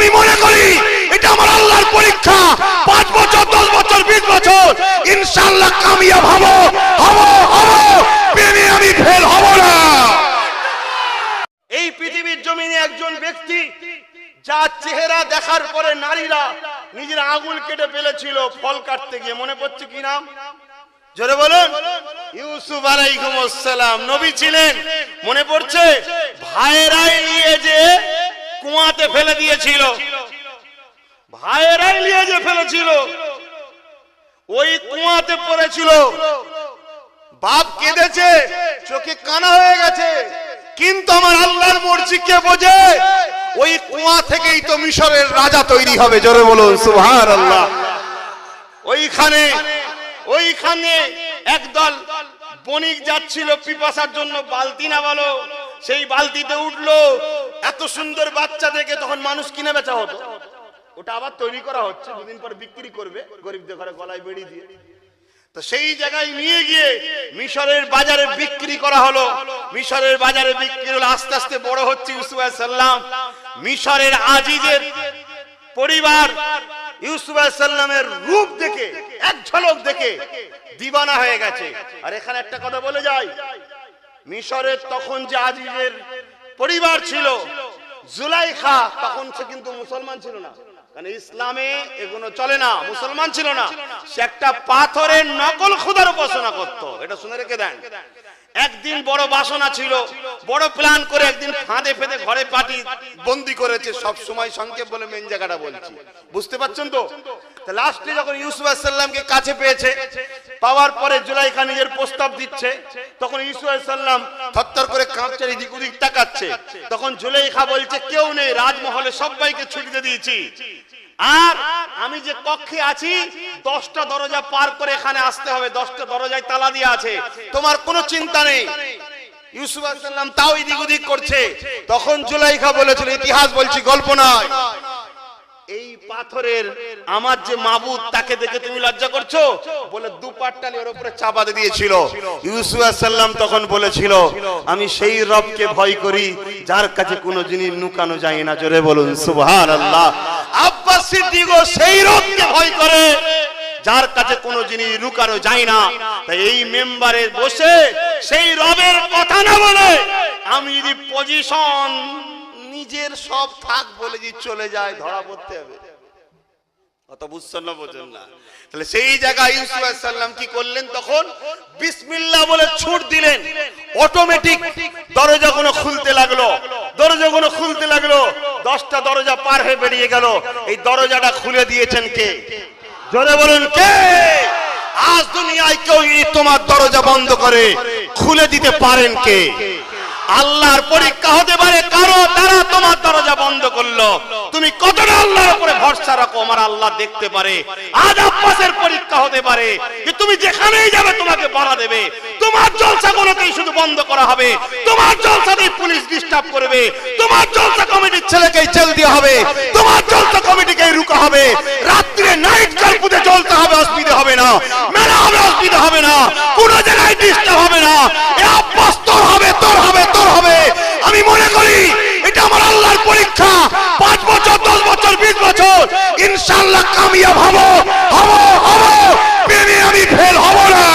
আমি মনে করি এটা আমার আল্লাহর পরীক্ষা। 5 বছর 10 বছর 20 বছর ইনশাআল্লাহ কামিয়াব হব হব হব, প্রেমে আমি ফেল হব না। এই পৃথিবীর জমিনে একজন ব্যক্তি যার চেহারা দেখার পরে নারীরা নিজের আঙুল কেটে ফেলেছিল ফল কাটতে গিয়ে, মনে পড়ছে কি নাম? জোরে বলুন। ইউসুফ আলাইহিস সালাম নবী ছিলেন, মনে পড়ছে? ভাইয়েরাই নিয়ে যে কুয়াতে ফেলে দিয়েছিল, ভাইয়েরাই নিয়ে যে ফেলেছিল, ওই কুয়াতে পড়েছিল। বাপ কেঁদেছে, চোখে কানা হয়ে গেছে, কিন্তু আমার আল্লাহর মর্জি কে বোঝে? ওই কুয়া থেকেই তো মিশরের রাজা তৈরি হবে। জোরে বলুন সুবহানাল্লাহ। ওইখানে একদল বণিক যাচ্ছিল পিপাসার জন্য, বালতি না বলো, সেই বালতিতে উঠলো। এত সুন্দর বাচ্চা দেখে তখন মানুষ কিনে বেচা হতো, ওটা আবার তৈরি করা হচ্ছে, দুদিন পর বিক্রি করবে গরিবদের ঘরে গলায় বেড়ি দিয়ে। তো সেই জায়গায় নিয়ে গিয়ে মিশরের বাজারে বিক্রি করা হলো। মিশরের বাজারে বিক্রি হলো, আস্তে আস্তে বড় হচ্ছে ইউসুফ আলাইহিস সালাম। মিশরের আজিজের পরিবার ইউসুফ আলাইহিস সালামের রূপ দেখে, এক ঝলক দেখে দিবানা হয়ে গেছে। আর এখানে একটা কথা বলে যাই, মিশরের তখন যে আজিজের পরিবার ছিল, জুলাইখা, তখন সে কিন্তু মুসলমান ছিল না, কারণ ইসলামে এগুলো চলে না, মুসলমান ছিল না। সে একটা পাথরের নকল খোদার উপাসনা করত, এটা শুনে রেখে দেন। একদিন বড় বাসনা ছিল, বড় প্ল্যান করে একদিন ফাঁদে ফেঁদে ঘরে পাটি বন্দি করেছে। সব সময় সংক্ষেপ বলে মেন জায়গাটা বলছি, বুঝতে পারছেন তো? লাস্টে যখন ইউসুফ আলাইহিস সালামকে কাছে পেয়েছে, পাওয়ার পরে জুলাইখা নিজের প্রস্তাব দিচ্ছে, তখন ইউসুফ আলাইহিস সালাম থরথর করে কাঁপছে, এদিক ওদিক তাকাচ্ছে। তখন জুলাইখা বলছে, কেউ নেই রাজমহলে, সবাইকে ছুটিতে দিয়েছি, আর আমি যে কক্ষে আছি 10টা দরজা পার করে এখানে আসতে হবে, 10টা দরজায় তালা দিয়ে আছে, তোমার কোনো চিন্তা নেই। ইউসুফ আলাইহিস সালাম তাও এদিক ওদিক করছে। তখন জুলাইখা বলেছিল, ইতিহাস বলছি, গল্প নয়, এই পাথরের আমার যে মাবুদ, তাকে দেখে তুমি লজ্জা করছো বলে দুপাট্টালি ওর উপরে চাপাতে দিয়েছিল। ইউসুফ আলাইহিস সালাম তখন বলেছিল, আমি সেই রবকে ভয় করি যার কাছে কোনো জিনিস লুকানো যায় না। জোরে বলুন সুবহানাল্লাহ। আব্বাস সিদ্দিক সেই রবকে ভয় করে যার কাছে কোনো জিনিস লুকানো যায় না। তাই এই মেম্বারে বসে সেই রবের কথা না বলে আমি যদি পজিশন নিজের সব থাক বলে যে চলে যায়, ধরা পড়তে হবে। অত বুঝছেন না, বোঝেন না? তাহলে সেই জায়গায় ইউসুফ আলাইহিস সালাম কি করলেন? তখন বিসমিল্লাহ বলে ছুট দিলেন, অটোমেটিক দরজাগুলো খুলতে লাগলো, দরজাগুলো খুলতে লাগলো। 10টা দরজা পার হয়ে বেরিয়ে গেল। এই দরজাটা খুলে দিয়েছেন কে? জোরে বলুন কে? আজ দুনিয়ায় কেউ তোমার দরজা বন্ধ করে খুলে দিতে পারেন কে? আল্লাহর পরীক্ষা হতে পারে কারো দ্বারা তোমার দরজা বন্ধ করলো, তুমি কতটা আল্লাহর উপরে ভরসা রাখো, আমার আল্লাহ দেখতে পারে। আজ আব্বাসের পরীক্ষা হতে পারে যে তুমি যেখানেই যাবে তোমাকে বাধা দেবে, তোমার জলসাগুলোকেই শুধু বন্ধ করা হবে, তোমার জলসাতেই পুলিশ ডিস্টার্ব করবে, তোমার জলসা কমিটির ছেলেকেই জেল দেওয়া হবে, তোমার জলসা কমিটিকেই রুকা হবে, রাত্রে নাইট কার্ফুতে চলতে হবে, অসুবিধা হবে না, মেলা হবে, অসুবিধা হবে না, কোনো জায়গায় ডিস্টার্ব হবে না। এ আব্বাস তোর হবে, তোর হবে, তোর হবে। আমি মনে করি এটা আমার আল্লাহর পরীক্ষা। 5 বছর 10 বছর 20 বছর ইনশাআল্লাহ কামিয়াব হব হব হব, প্রেমে আমি ফেল হব না।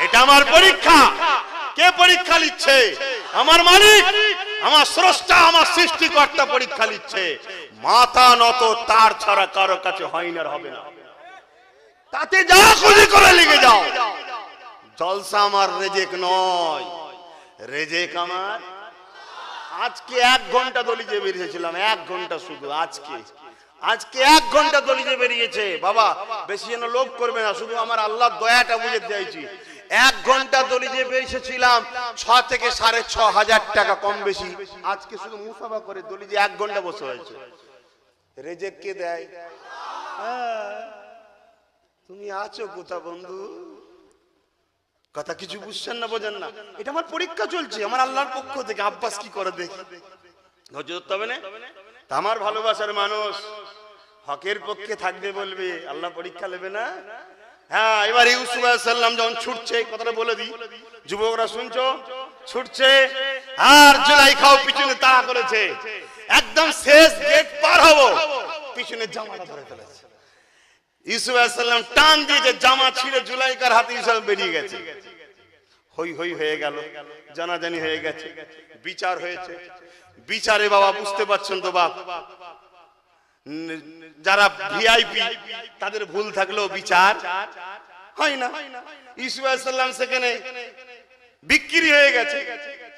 এটা আমার পরীক্ষা। কে পরীক্ষা নিচ্ছে? আমার মালিক, আমার স্রষ্টা, আমার সৃষ্টিকর্তা পরীক্ষা নিচ্ছে। মাথা নত তার ছাড়া কারো কাছে হয় না, হবে না, তাতে যা খুশি করে লিখে যাও। জলসা আমার রেজেক নয়, রেজেক আমার। আজকে 1 ঘন্টা দলিজে বেরিয়েছিলাম, 1 ঘন্টা শুধু আজকে 1 ঘন্টা দলিজে বেরিয়েছে। বাবা বেশি যেন লোভ করবে না, শুধু আমার আল্লাহর দয়াটা বুঝে দিয়েছি। 1 ঘন্টা দলিজে বেরিয়েছিলাম, 6 থেকে 6,500 টাকা কম বেশি। আজকে শুধু মুসাফা করে দলিজে 1 ঘন্টা বসে হয়েছে। রেজেক কে দেয়? তুমি আছো কোথা বন্ধু? কথা কিছু বুঝছেন না, বোঝেন না? এটা আমার পরীক্ষা চলছে আমার আল্লাহর পক্ষ থেকে। আব্বাস কি করে দেখি, ধৈর্য ধরতে হবে না? আমার ভালোবাসার মানুষ হকের পক্ষে থাকবে বলবে, আল্লাহ পরীক্ষা নেবে না? হ্যাঁ, এবার ইউসুফ আলাইহিস সালাম যখন ছুটছে, কথাটা বলে দিই, যুবকরা শুনছো, ছুটছে আর জুলাইখাও পিছনে তাড়া করেছে। একদম শেষ গেট পার হবো, পিছনে জামাটা ধরে ফেলেছে। ইউসুফ আলাইহিস সালাম টান দিয়েছে, জামা ছিঁড়ে জুলাইখার হাতে ইউসুফ বেরিয়ে গেছে। হই হই হয়ে গেল, জানাজানি হয়ে গেছে, বিচার হয়েছে। বিচারে বাবা বুঝতে পারছেন তো বাপ, যারা ভিআইপি তাদের ভুল থাকলেও বিচার হয় না। ইউসুফ আলাইহিস সালাম সেখানে বিক্রি হয়ে গেছে।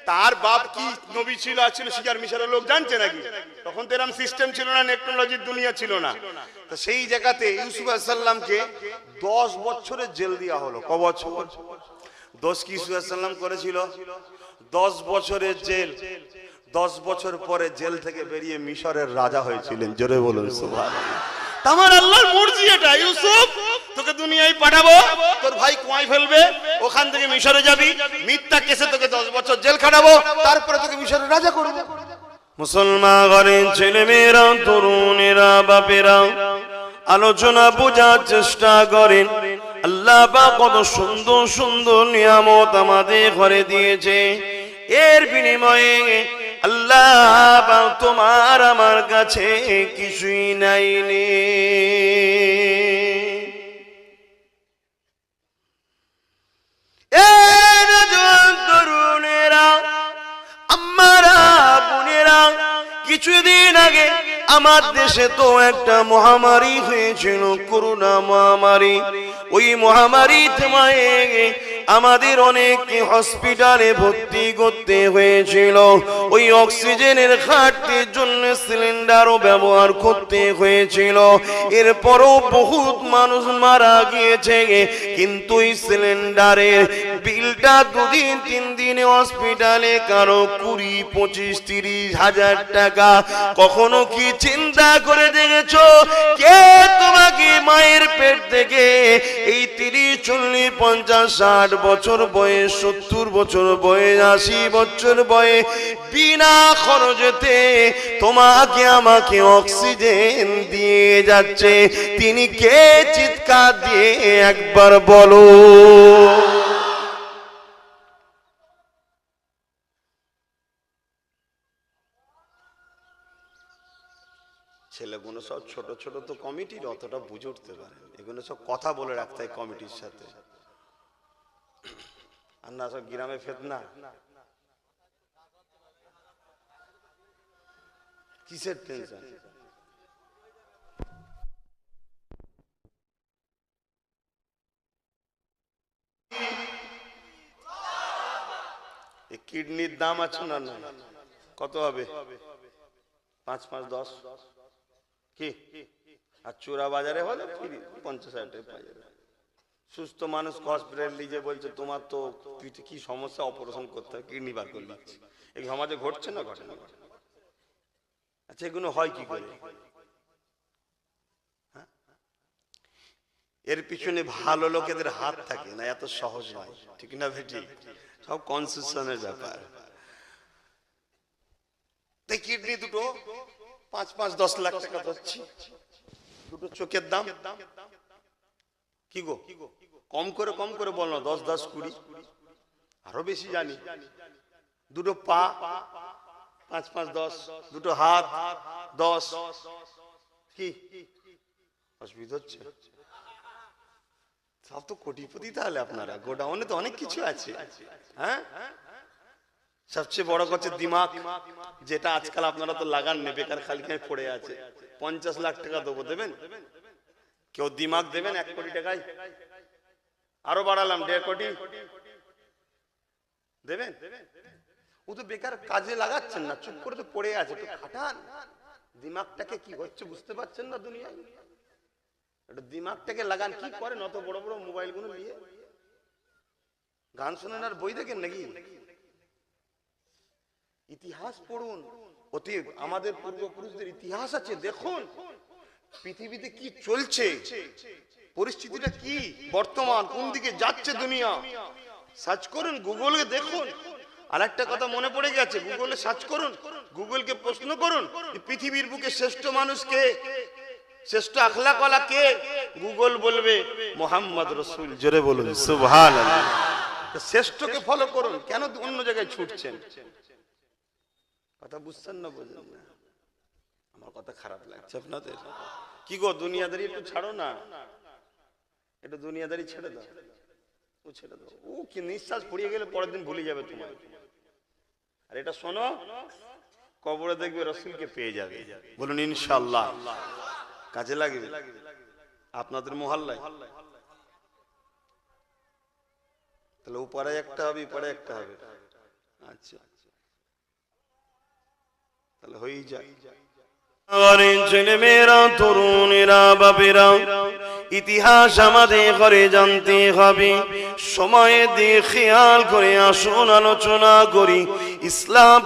তার বাপ কি নবী ছিল আর ছিল শিকার মিশরের লোক জানছে নাকি? তখন তো এরকম সিস্টেম ছিল না, টেকনোলজির দুনিয়া ছিল না। তো সেই জায়গাতে ইউসুফ আলাইহিস সালামকে 10 বছরের জেল দেওয়া হলো। ক বছর? দোষ কি ইউসুফ আলাইহিস সালাম করেছিল? 10 বছরের জেল। 10 বছর পরে জেল থেকে বেরিয়ে মিশরের রাজা হয়েছিলেন। জোরে বলুন সুবহানাল্লাহ। তোমার আল্লাহর মর্জি এটা। ইউসুফ, তোকে দুনিয়ায় পাঠাবো, তোর ভাই কুয়ায় ফেলবে, ওখান থেকে মিশরে যাবি, মিথ্যা কেসে তোকে 10 বছর জেল খাটাবো, তারপরে তোকে মিশরের রাজা করব। মুসলমান ঘরের ছেলে মেয়েরা, তরুণেরা, বাপেরা আলোচনা বোঝার চেষ্টা করেন। আল্লাহ পাক কত সুন্দর সুন্দর নিয়ামত আমাদের ঘরে দিয়েছে। এর বিনিময়ে আল্লাহ পাক তোমার আমার কাছে কিছুই নাইনি। তরুণেরা, আম্মারা, বোনেরা, কিছুদিন আগে আমার দেশে তো একটা মহামারী হয়েছিল, করোনা মহামারী। ওই মহামারী থেকে আমাদের অনেককে হসপিটালে ভর্তি করতে হয়েছিল। ওই অক্সিজেনের ঘাটতির জন্য সিলিন্ডারও ব্যবহার করতে হয়েছিল। এরপরও বহুত মানুষ মারা গিয়েছে, কিন্তু এই সিলিন্ডারের বিলটা 2 দিন 3 দিনে হসপিটালে কারো 20, 25, 30 হাজার টাকা। কখনো কি চিন্তা করে দেখেছো কে তোমাকে মায়ের পেট থেকে এই 30, 40, 50, 60 বছর বয়স, 70 বছর বয়স, 80 বছর বয়স বিনা খরচেতে তোমাকে আমাকে অক্সিজেন দিয়ে যাচ্ছে? তিনি কে? চিৎকার দিয়ে একবার বলো। ছেলেগুলো সব ছোট ছোট তো কমিটির, অতটা বুঝে উঠতে পারে। এগুলো সব কথা বলে রাখতে হয় কমিটির সাথে, আর না সব গ্রামে ফেতনা। কিসের টেনশন? কিডনির দাম আছে না? না, কত হবে? 5, 5, 10 কি? আর চোরা বাজারে হলে 50,000 টাকা পাই যাবে। সুস্থ মানুষ হসপিটাল নিয়ে বলছে তোমার তো পিঠে কি সমস্যা, অপারেশন করতে হবে, কিডনি বার করে দিচ্ছে। এই সমাজে ঘটছে না? ঘটে না? আচ্ছা, এগুলো হয় কি করে? এর পিছনে ভালো লোকেদের হাত থাকে না, এত সহজ নয়, ঠিক না বেটি? সব কনসেশনের ব্যাপার। তাই কিডনি দুটো 5, 5, 10 লাখ টাকা দিচ্ছি। দুটো চোখের দাম কি গো? কম করে বল না, 10, 10, 20, আরো বেশি জানি। দুটো পা 5, 5, 10, দুটো হাত 10, কি অসুবিধা হচ্ছে? সব তো কোটিপতি তাহলে আপনারা। গোডাউনে তো অনেক কিছু আছে। হ্যাঁ, সবচেয়ে বড় কথা দিমাগ, যেটা আজকাল আপনারা তো লাগান না, বেকার খালি পড়ে আছে। 50 লাখ টাকা দেবো, দেবেন? কেউ দিমাগ দেবেন 1 কোটি টাকায়? আরো বাড়ালাম 1.5 কোটি, দেবেন? ও তো বেকার কাজে লাগাচ্ছেন না, চুপ করে তো পড়ে আছে। তো খাটান দিমাগটাকে, কি হচ্ছে বুঝতে পারছেন না দুনিয়ায়? এটা দিমাগটাকে লাগান। কি করেন অত বড় বড় মোবাইল গুলো নিয়ে? গান শোনেন আর বই দেখেন নাকি? ইতিহাস পড়ুন, অতীত আমাদের পূর্বপুরুষদের ইতিহাস আছে, দেখুন পৃথিবীতে কি চলছে, পরিস্থিতিটা কি, বর্তমান কোন দিকে যাচ্ছে দুনিয়া। সার্চ করুন, গুগলে দেখুন। আর একটা কথা মনে পড়ে গেছে, গুগলে সার্চ করুন, গুগলকে প্রশ্ন করুন পৃথিবীর বুকে শ্রেষ্ঠ মানুষ কে, শ্রেষ্ঠ আখলাকওয়ালা কে? গুগল বলবে মোহাম্মদ রসুল। জোরে বলুন সুবহানাল্লাহ। তো শ্রেষ্ঠকে ফলো করুন, কেন অন্য জায়গায় ছুটছেন? কথা বুঝছেন না? বুঝলেন না? আমার কথা খারাপ লাগছে আপনাদের? কি গো, দুনিয়াদারি একটু ছাড়ো না, একটু দুনিয়াদারি ছেড়ে দাও, ও ছেড়ে দাও। ও কি নিঃশ্বাস পড়িয়ে গেলে পরের দিন ভুলে যাবে তোমার। আর এটা শোনো, কবরে দেখবে রাসূলকে পেয়ে যাবে। বলুন ইনশাআল্লাহ। কাজে লাগবে আপনাদের মহল্লায়। তাহলে উপরে একটা হবে, উপরে একটা হবে। আচ্ছা, তাহলে হয়েই যায়। ছেলেমেয়েরা, তরুণেরা, বাপেরা, ইতিহাস আমাদের ঘরে জানতে হবে। সময় দিয়ে খেয়াল করে আসুন আলোচনা করি ইসলাম